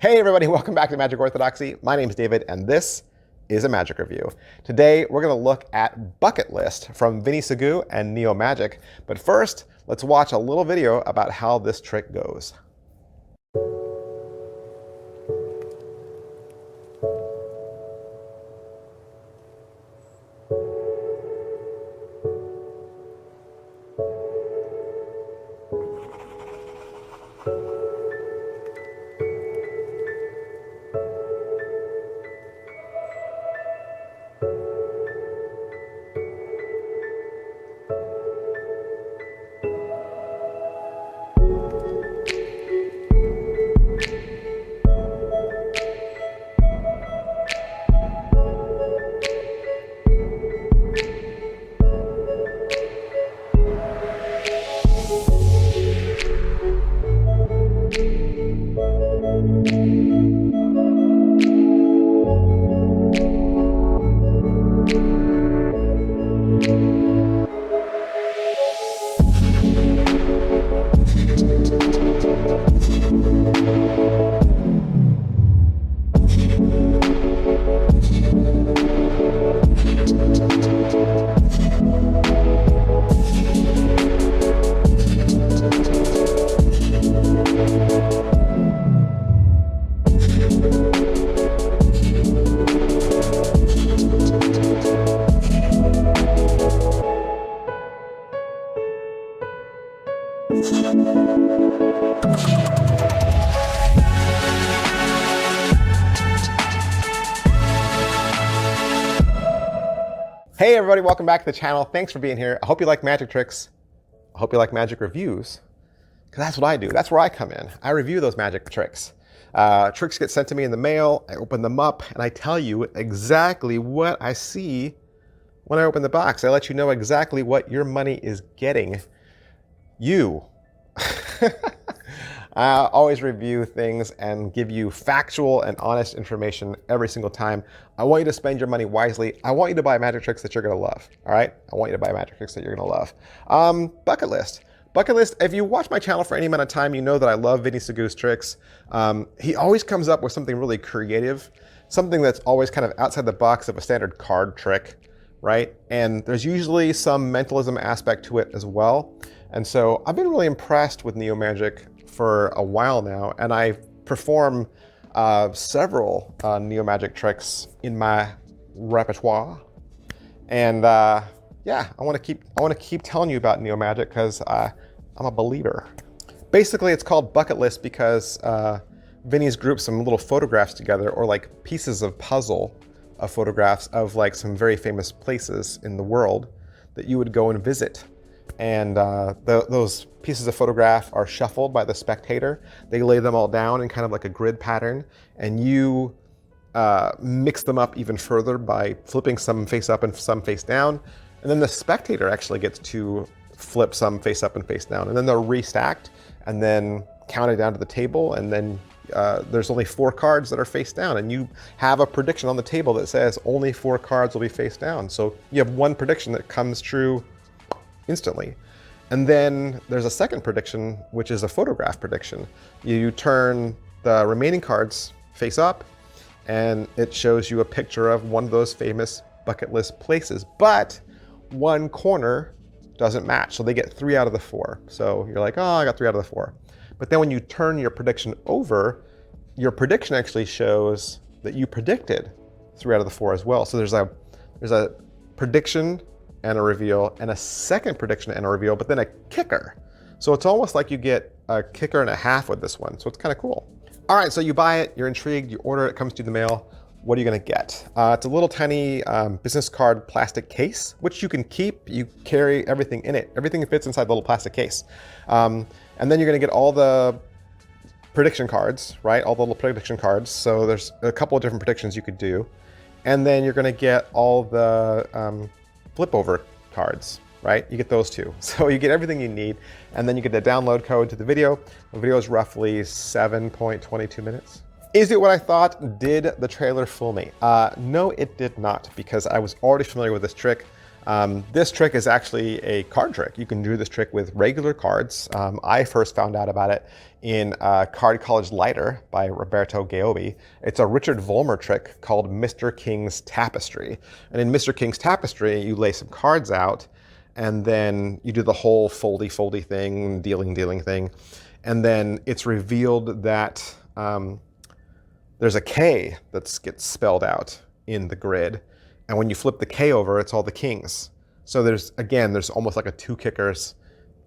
Hey everybody, welcome back to Magic Orthodoxy. My name is David and this is a magic review. Today we're going to look at Bucket List from Vinny Sagoo and Neo Magic. But first, let's watch a little video about how this trick goes. Hey everybody, welcome back to the channel. Thanks for being here. I hope you like magic tricks. I hope you like magic reviews, because that's what I do. That's where I come in. I review those magic tricks. Tricks get sent to me in the mail. I open them up and I tell you exactly what I see when I open the box. I let you know exactly what your money is getting. You. I always review things and give you factual and honest information every single time. I want you to spend your money wisely. I want you to buy magic tricks that you're going to love. All right? I want you to buy magic tricks that you're going to love. Bucket List. Bucket List, if you watch my channel for any amount of time, you know that I love Vinny Sagoo's tricks. He always comes up with something really creative, something that's always kind of outside the box of a standard card trick, right? And there's usually some mentalism aspect to it as well. And so I've been really impressed with Neo Magic for a while now, and I perform several Neo Magic tricks in my repertoire. And yeah, I want to keep telling you about Neo Magic because I'm a believer. Basically, it's called Bucket List because Vinny's grouped some little photographs together, or like pieces of puzzle of photographs of like some very famous places in the world that you would go and visit. And those pieces of photograph are shuffled by the spectator. They lay them all down in kind of like a grid pattern, and you mix them up even further by flipping some face up and some face down. And then the spectator actually gets to flip some face up and face down. And then they're restacked and then counted down to the table. And then there's only 4 cards that are face down. And you have a prediction on the table that says only 4 cards will be face down. So you have one prediction that comes true instantly. And then there's a second prediction, which is a photograph prediction. You turn the remaining cards face up, and it shows you a picture of one of those famous bucket list places. But one corner doesn't match, so they get 3 out of the 4. So you're like, oh, I got 3 out of the 4. But then when you turn your prediction over, your prediction actually shows that you predicted 3 out of the 4 as well. So there's a prediction and a reveal, and a second prediction and a reveal, but then a kicker. So it's almost like you get a kicker and a half with this one. So it's kind of cool. All right, so you buy it, you're intrigued, you order it, comes to the mail. What are you gonna get? It's a little tiny business card plastic case, which you can keep. You carry everything in it. Everything fits inside the little plastic case. And then you're gonna get all the prediction cards, right? All the little prediction cards. So there's a couple of different predictions you could do. And then you're gonna get all the flip over cards, right? You get those too. So you get everything you need, and then you get the download code to the video. The video is roughly 7.22 minutes. Is it what I thought? Did the trailer fool me? No, it did not, because I was already familiar with this trick. This trick is actually a card trick. You can do this trick with regular cards. I first found out about it in Card College Lighter by Roberto Gaobi. It's a Richard Vollmer trick called Mr. King's Tapestry. And in Mr. King's Tapestry, you lay some cards out, and then you do the whole foldy thing, dealing thing. And then it's revealed that there's a K that gets spelled out in the grid. And when you flip the K over, it's all the kings. So there's almost like a 2 kickers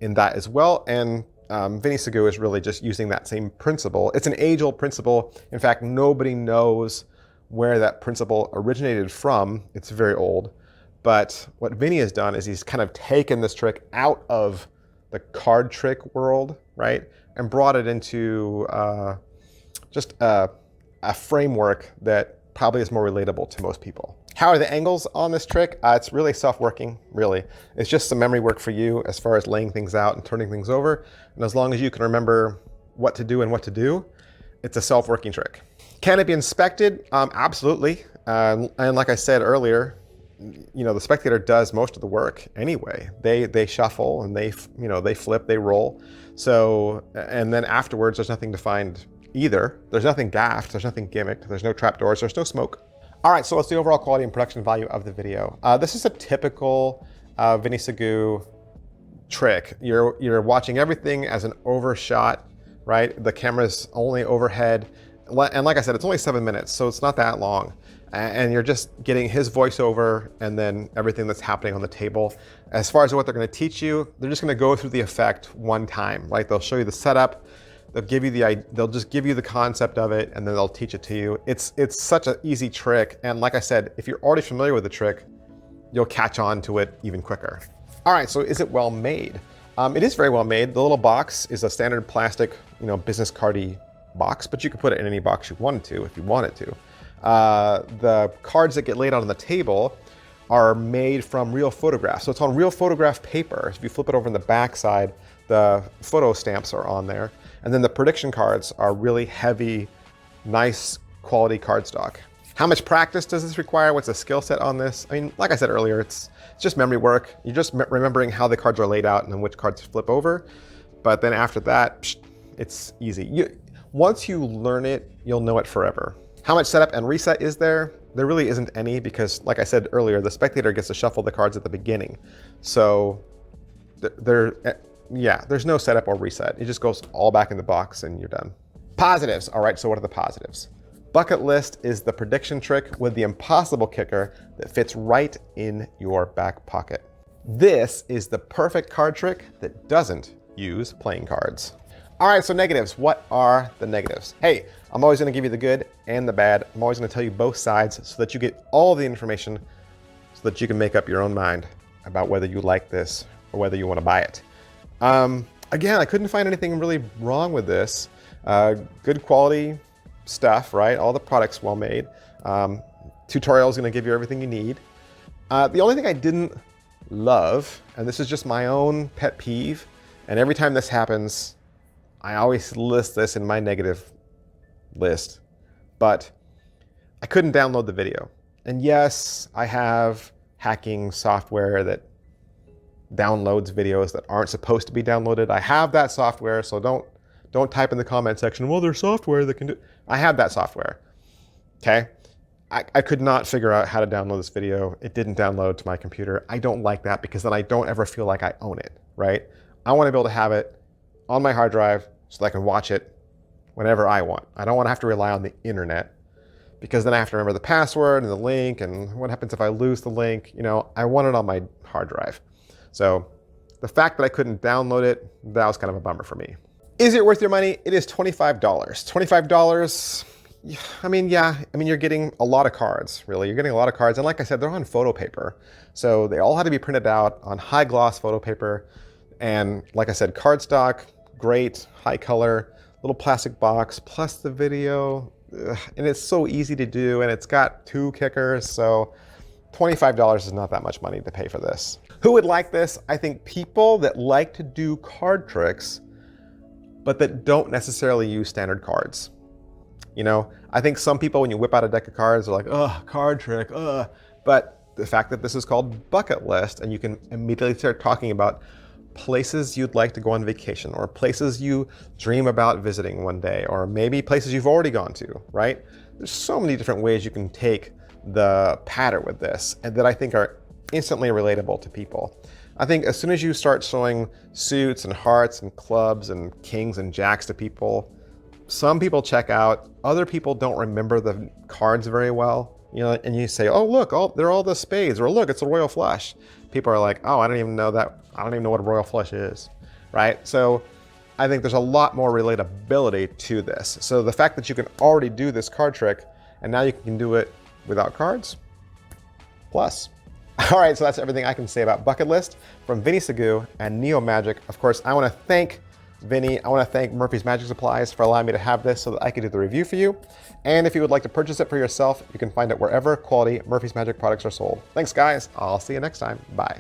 in that as well. And Vinny Sagoo is really just using that same principle. It's an age-old principle. In fact, nobody knows where that principle originated from. It's very old. But what Vinny has done is he's kind of taken this trick out of the card trick world, right? And brought it into just a framework that probably is more relatable to most people. How are the angles on this trick? It's really self-working, really. It's just some memory work for you as far as laying things out and turning things over. And as long as you can remember what to do and what to do, it's a self-working trick. Can it be inspected? Absolutely. And like I said earlier, the spectator does most of the work anyway. They shuffle and they flip, they roll. So, and then afterwards, there's nothing to find either. There's nothing gaffed, there's nothing gimmicked, there's no trapdoors, there's no smoke. All right, so what's the overall quality and production value of the video? This is a typical Vinny Sagoo trick. You're watching everything as an overshot, right? The camera's only overhead. And like I said, it's only 7 minutes, so it's not that long. And you're just getting his voiceover and then everything that's happening on the table. As far as what they're gonna teach you, they're just gonna go through the effect one time, right? They'll show you the setup, they'll just give you the concept of it, and then they'll teach it to you. It's such an easy trick. And like I said, if you're already familiar with the trick, you'll catch on to it even quicker. All right, so is it well made? It is very well made. The little box is a standard plastic, business cardy box, but you could put it in any box you wanted to if you wanted to. The cards that get laid out on the table are made from real photographs. So it's on real photograph paper. If you flip it over on the back side, the photo stamps are on there. And then the prediction cards are really heavy, nice quality cardstock. How much practice does this require? What's the skill set on this? I mean, like I said earlier, it's just memory work. You're just remembering how the cards are laid out and then which cards flip over. But then after that, it's easy. Once you learn it, you'll know it forever. How much setup and reset is there? There really isn't any because, like I said earlier, the spectator gets to shuffle the cards at the beginning. So there's no setup or reset. It just goes all back in the box and you're done. Positives. All right, so what are the positives? Bucket list is the prediction trick with the impossible kicker that fits right in your back pocket. This is the perfect card trick that doesn't use playing cards. All right, so negatives. What are the negatives? Hey, I'm always gonna give you the good and the bad. I'm always gonna tell you both sides so that you get all the information so that you can make up your own mind about whether you like this or whether you wanna buy it. Again, I couldn't find anything really wrong with this. Good quality stuff, right? All the products well made. Tutorial is gonna give you everything you need. The only thing I didn't love, and this is just my own pet peeve, and every time this happens, I always list this in my negative list, but I couldn't download the video. And yes, I have hacking software that downloads videos that aren't supposed to be downloaded. I have that software, so don't type in the comment section, well, there's software that can do. I have that software, okay? I could not figure out how to download this video. It didn't download to my computer. I don't like that because then I don't ever feel like I own it, right? I want to be able to have it on my hard drive so that I can watch it whenever I want. I don't want to have to rely on the internet because then I have to remember the password and the link, and what happens if I lose the link? I want it on my hard drive. So the fact that I couldn't download it, that was kind of a bummer for me. Is it worth your money? It is $25. $25, I mean, you're getting a lot of cards, really. You're getting a lot of cards. And like I said, they're on photo paper. So they all had to be printed out on high gloss photo paper. And like I said, cardstock, great, high color, little plastic box, plus the video. And it's so easy to do, and it's got 2 kickers. So $25 is not that much money to pay for this. Who would like this? I think people that like to do card tricks, but that don't necessarily use standard cards. I think some people, when you whip out a deck of cards, are like, oh, card trick, but the fact that this is called bucket list, and you can immediately start talking about places you'd like to go on vacation, or places you dream about visiting one day, or maybe places you've already gone to, right? There's so many different ways you can take the pattern with this, and that I think are instantly relatable to people. I think as soon as you start showing suits and hearts and clubs and kings and jacks to people, some people check out, other people don't remember the cards very well. And you say, oh, look, they're all the spades, or look, it's a royal flush. People are like, oh, I don't even know that. I don't even know what a royal flush is, right? So I think there's a lot more relatability to this. So the fact that you can already do this card trick, and now you can do it without cards, plus. All right, so that's everything I can say about Bucket List from Vinny Sagoo and Neo Magic. Of course, I want to thank Vinny. I want to thank Murphy's Magic Supplies for allowing me to have this so that I could do the review for you. And if you would like to purchase it for yourself, you can find it wherever quality Murphy's Magic products are sold. Thanks, guys. I'll see you next time. Bye.